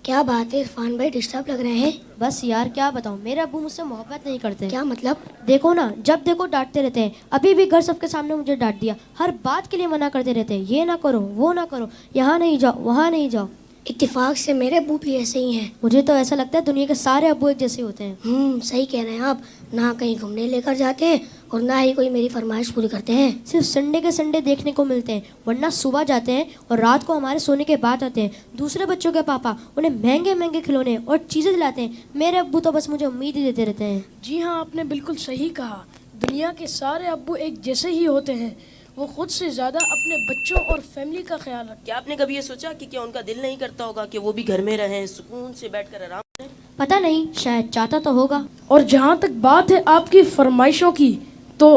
کیا بات ہے عرفان بھائی، ڈسٹرب لگ رہے ہیں؟ بس یار کیا بتاؤں، میرے ابو مجھ سے محبت نہیں کرتے. کیا مطلب؟ دیکھو نا، جب دیکھو ڈانٹتے رہتے ہیں. ابھی بھی گھر سب کے سامنے مجھے ڈانٹ دیا. ہر بات کے لیے منع کرتے رہتے ہیں، یہ نہ کرو وہ نہ کرو، یہاں نہیں جاؤ وہاں نہیں جاؤ. اتفاق سے میرے ابو بھی ایسے ہی ہیں. مجھے تو ایسا لگتا ہے دنیا کے سارے ابو ایک جیسے ہوتے ہیں. صحیح کہہ رہے ہیں آپ. نہ کہیں گھومنے لے کر جاتے ہیں اور نہ ہی کوئی میری فرمائش پوری کرتے ہیں. صرف سنڈے کے سنڈے دیکھنے کو ملتے ہیں، ورنہ صبح جاتے ہیں اور رات کو ہمارے سونے کے بعد آتے ہیں. دوسرے بچوں کے پاپا انہیں مہنگے مہنگے کھلونے اور چیزیں دلاتے ہیں. میرے ابو تو بس مجھے امید ہی دیتے رہتے ہیں. جی ہاں، آپ نے بالکل صحیح کہا. دنیا کے سارے ابو ایک جیسے ہی ہوتے ہیں. وہ خود سے زیادہ اپنے بچوں اور فیملی کا خیال رکھتے ہیں. کیا آپ نے کبھی یہ سوچا کہ کیا ان کا دل نہیں کرتا ہوگا کہ وہ بھی گھر میں رہیں، سکون سے بیٹھ کر آرام کریں؟ پتہ نہیں، شاید چاہتا تو ہوگا. اور جہاں تک بات ہے آپ کی فرمائشوں کی، تو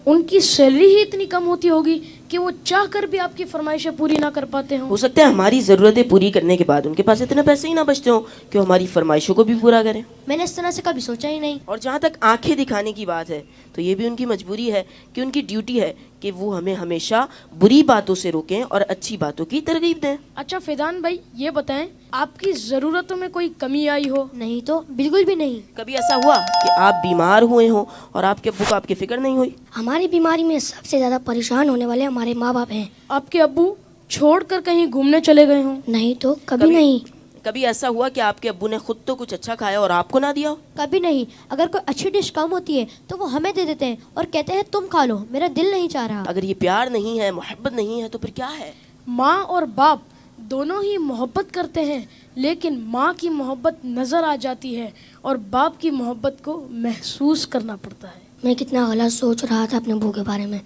ان کی سیلری ہی اتنی کم ہوتی ہوگی کہ وہ چاہ کر بھی آپ کی فرمائشیں پوری نہ کر پاتے ہوں. ہو سکتا ہے ہماری ضرورتیں پوری کرنے کے بعد ان کے پاس اتنے پیسے ہی نہ بچتے ہوں کہ وہ ہماری فرمائشوں کو بھی پورا کریں. میں نے اس طرح سے کبھی سوچا ہی نہیں. اور جہاں تک آنکھیں دکھانے کی بات ہے تو یہ بھی ان کی مجبوری ہے کہ ان کی ڈیوٹی ہے کہ وہ ہمیں ہمیشہ بری باتوں سے روکیں اور اچھی باتوں کی ترغیب دیں. اچھا فیضان بھائی، یہ بتائیں آپ کی ضرورتوں میں کوئی کمی آئی ہو؟ نہیں تو بالکل بھی نہیں. کبھی ایسا ہوا کہ آپ بیمار ہوئے ہوں اور آپ کے ابو کو آپ کی فکر نہیں ہوئی؟ ہماری بیماری میں سب سے زیادہ پریشان ہونے والے ہمارے ماں باپ ہیں. آپ کے ابو چھوڑ کر کہیں گھومنے چلے گئے ہوں؟ نہیں تو کبھی نہیں. کبھی ایسا ہوا کہ آپ کے ابو نے خود تو کچھ اچھا کھایا اور آپ کو نہ دیا ہو؟ کبھی نہیں. اگر کوئی اچھی ڈش کم ہوتی ہے تو وہ ہمیں دے دیتے ہیں اور کہتے ہیں تم کھا لو، میرا دل نہیں چاہ رہا. اگر یہ پیار نہیں ہے، محبت نہیں ہے، تو پھر کیا ہے؟ ماں اور باپ دونوں ہی محبت کرتے ہیں، لیکن ماں کی محبت نظر آ جاتی ہے اور باپ کی محبت کو محسوس کرنا پڑتا ہے. میں کتنا غلط سوچ رہا تھا اپنے ابو کے بارے میں.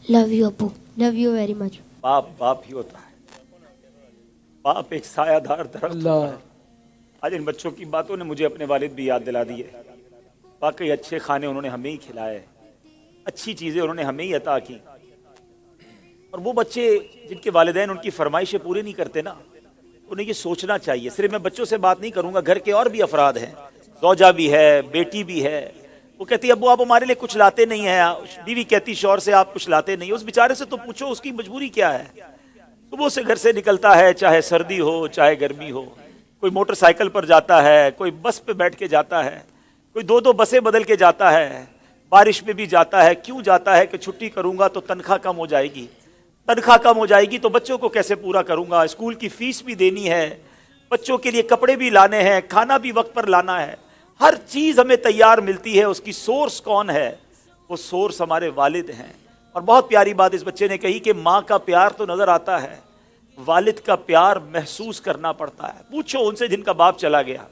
لو یو ابو. Love you very much. باپ ہی ہوتا ہے. باپ ایک سایہ دار درخت ہوتا ہے. آج ان بچوں کی باتوں نے مجھے اپنے والد بھی یاد دلا دی ہے. واقعی اچھے کھانے انہوں نے ہمیں ہی کھلائے، اچھی چیزیں انہوں نے ہمیں ہی عطا کی. اور وہ بچے جن کے والدین ان کی فرمائشیں پوری نہیں کرتے نا، انہیں یہ سوچنا چاہیے. صرف میں بچوں سے بات نہیں کروں گا، گھر کے اور بھی افراد ہیں، زوجہ بھی ہے، بیٹی بھی ہے. وہ کہتی ہے ابو آپ ہمارے لیے کچھ لاتے نہیں ہیں. بیوی کہتی شوہر سے آپ کچھ لاتے نہیں. اس بیچارے سے تو پوچھو اس کی مجبوری کیا ہے. صبح سے گھر سے نکلتا ہے، چاہے سردی ہو چاہے گرمی ہو. کوئی موٹر سائیکل پر جاتا ہے، کوئی بس پہ بیٹھ کے جاتا ہے، کوئی دو بسیں بدل کے جاتا ہے، بارش میں بھی جاتا ہے. کیوں جاتا ہے؟ کہ چھٹی کروں گا تو تنخواہ کم ہو جائے گی. تنخواہ کم ہو جائے گی تو بچوں کو کیسے پورا کروں گا؟ اسکول کی فیس بھی دینی ہے، بچوں کے لیے کپڑے بھی لانے ہیں، کھانا بھی وقت پر لانا ہے. ہر چیز ہمیں تیار ملتی ہے. اس کی سورس کون ہے؟ وہ سورس ہمارے والد ہیں. اور بہت پیاری بات اس بچے نے کہی کہ ماں کا پیار تو نظر آتا ہے، والد کا پیار محسوس کرنا پڑتا ہے. پوچھو ان سے جن کا باپ چلا گیا.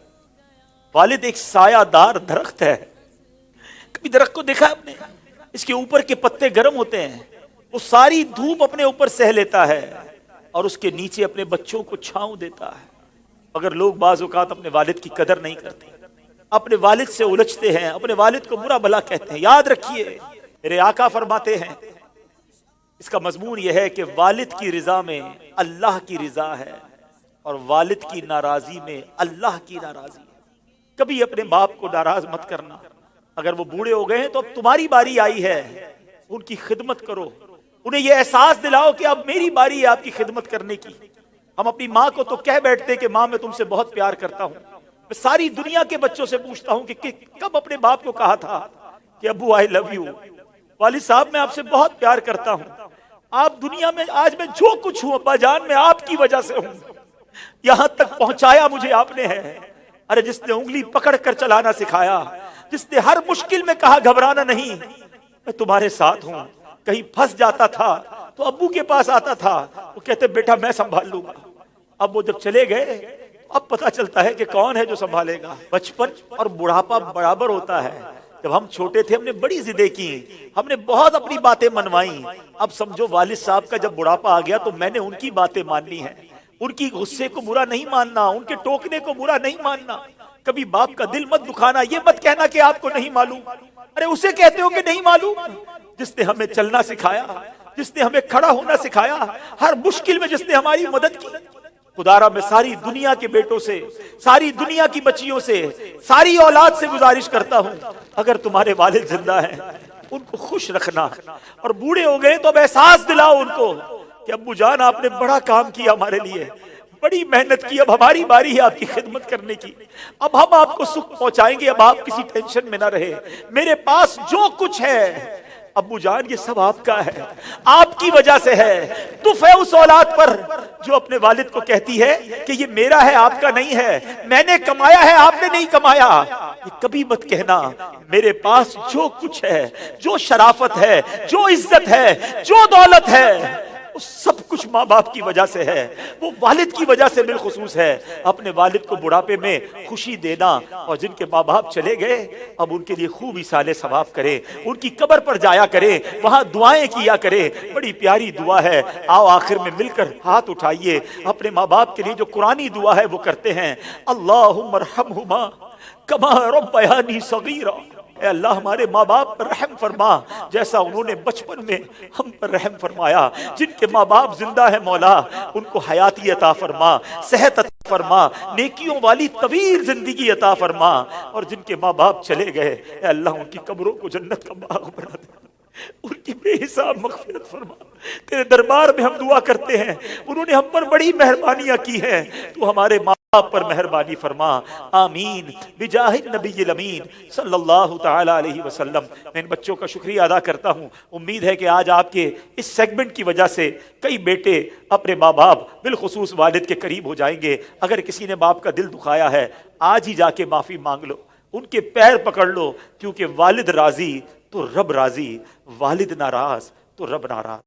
والد ایک سایہ دار درخت ہے. کبھی درخت کو دیکھا ہے آپ نے؟ اس کے اوپر کے پتے گرم ہوتے ہیں، وہ ساری دھوپ اپنے اوپر سہ لیتا ہے اور اس کے نیچے اپنے بچوں کو چھاؤں دیتا ہے. اگر لوگ بعض اوقات اپنے والد کی قدر نہیں کرتے، اپنے والد سے الجھتے ہیں، اپنے والد کو برا بھلا کہتے ہیں، یاد رکھیے میرے آقا فرماتے ہیں، اس کا مضمون یہ ہے کہ والد کی رضا میں اللہ کی رضا ہے اور والد کی ناراضی میں اللہ کی ناراضی ہے. کبھی اپنے باپ کو ناراض مت کرنا. اگر وہ بوڑھے ہو گئے ہیں تو اب تمہاری باری آئی ہے، ان کی خدمت کرو. انہیں یہ احساس دلاؤ کہ اب میری باری ہے آپ کی خدمت کرنے کی. ہم اپنی ماں کو تو کہہ بیٹھتے کہ ماں میں تم سے بہت پیار کرتا ہوں. میں ساری دنیا کے بچوں سے پوچھتا ہوں کہ کب اپنے باپ کو کہا تھا کہ ابو آئی لو یو، والد صاحب میں آپ سے بہت پیار کرتا ہوں. آپ دنیا میں آج میں جو کچھ ہوں ابا جان میں آپ کی وجہ سے ہوں. یہاں تک پہنچایا مجھے آپ نے ہے. ارے جس نے انگلی پکڑ کر چلانا سکھایا، جس نے ہر مشکل میں کہا گھبرانا نہیں، میں تمہارے ساتھ ہوں. کہیں پھنس جاتا تھا تو ابو کے پاس آتا تھا، وہ کہتے بیٹا میں سنبھال لوں گا. اب وہ جب چلے گئے اب پتہ چلتا ہے کہ کون ہے جو سنبھالے گا. بچپن اور بڑھاپا برابر ہوتا ہے. جب ہم چھوٹے تھے ہم نے بڑی ضدیں کی، ہم نے بہت اپنی باتیں منوائیں. اب سمجھو والد صاحب کا جب بڑھاپا آ گیا تو میں نے ان کی باتیں ماننی ہیں. ان کی غصے کو برا نہیں ماننا، ان کے ٹوکنے کو برا نہیں ماننا. کبھی باپ کا دل مت دکھانا. یہ مت کہنا کہ آپ کو نہیں معلوم. ارے اسے کہتے ہو کہ نہیں معلوم جس نے ہمیں چلنا سکھایا، جس نے ہمیں کھڑا ہونا سکھایا، ہر مشکل میں جس نے ہماری مدد کی. خدارا میں ساری دنیا کے بیٹوں سے، ساری دنیا کی بچیوں سے، ساری اولاد سے گزارش کرتا ہوں اگر تمہارے والد زندہ ہیں ان کو خوش رکھنا. اور بوڑھے ہو گئے تو اب احساس دلاؤ ان کو کہ ابو جان آپ نے بڑا کام کیا ہمارے لیے. بڑی محنت کی، اب ہماری باری ہے آپ کی خدمت کرنے کی، اب ہم آپ کو سکھ پہنچائیں گے، اب آپ کسی ٹینشن میں نہ رہے، میرے پاس جو کچھ ہے ابو جان یہ سب آپ کا ہے، آپ کی وجہ سے ہے۔ تف ہے اس اولاد پر جو اپنے والد کو کہتی ہے کہ یہ میرا ہے آپ کا نہیں ہے، میں نے کمایا ہے آپ نے نہیں کمایا۔ یہ کبھی مت کہنا میرے پاس جو کچھ ہے، جو شرافت ہے، جو عزت ہے، جو دولت ہے، وہ سب کچھ ماں باپ کی وجہ سے ہے، وہ والد کی وجہ سے بالخصوص ہے۔ اپنے والد کو بڑھاپے میں خوشی دینا، اور جن کے ماں باپ چلے گئے اب ان کے لیے خوب ایصال ثواب کرے، ان کی قبر پر جایا کرے، وہاں دعائیں کیا کرے، بڑی پیاری دعا ہے۔ آؤ آخر میں مل کر ہاتھ اٹھائیے، اپنے ماں باپ کے لیے جو قرآنی دعا ہے وہ کرتے ہیں۔ اللہم ارحمہما کما ربیانی صغیرا، اے اللہ ہمارے ماں باپ پر رحم فرما جیسا انہوں نے بچپن میں ہم پر رحم فرمایا۔ جن کے ماں باپ زندہ ہے مولا ان کو حیاتی عطا فرما، صحت عطا فرما، نیکیوں والی طویل زندگی عطا فرما، اور جن کے ماں باپ چلے گئے اے اللہ ان کی قبروں کو جنت کا باغ بنا دے، ان کی بے حساب مغفرت فرما۔ تیرے دربار میں ہم دعا کرتے ہیں، انہوں نے ہم پر بڑی مہربانیاں کی ہیں، تو ہمارے ماں باپ پر مہربانی فرما، آمین بجاہ النبی الامین صلی اللہ تعالی علیہ وسلم۔ میں ان بچوں کا شکریہ ادا کرتا ہوں، امید ہے کہ آج آپ کے اس سیگمنٹ کی وجہ سے کئی بیٹے اپنے ماں باپ بالخصوص والد کے قریب ہو جائیں گے۔ اگر کسی نے باپ کا دل دکھایا ہے آج ہی جا کے معافی مانگ لو، ان کے پیر پکڑ لو، کیونکہ والد راضی تو رب راضی، والد ناراض تو رب ناراض۔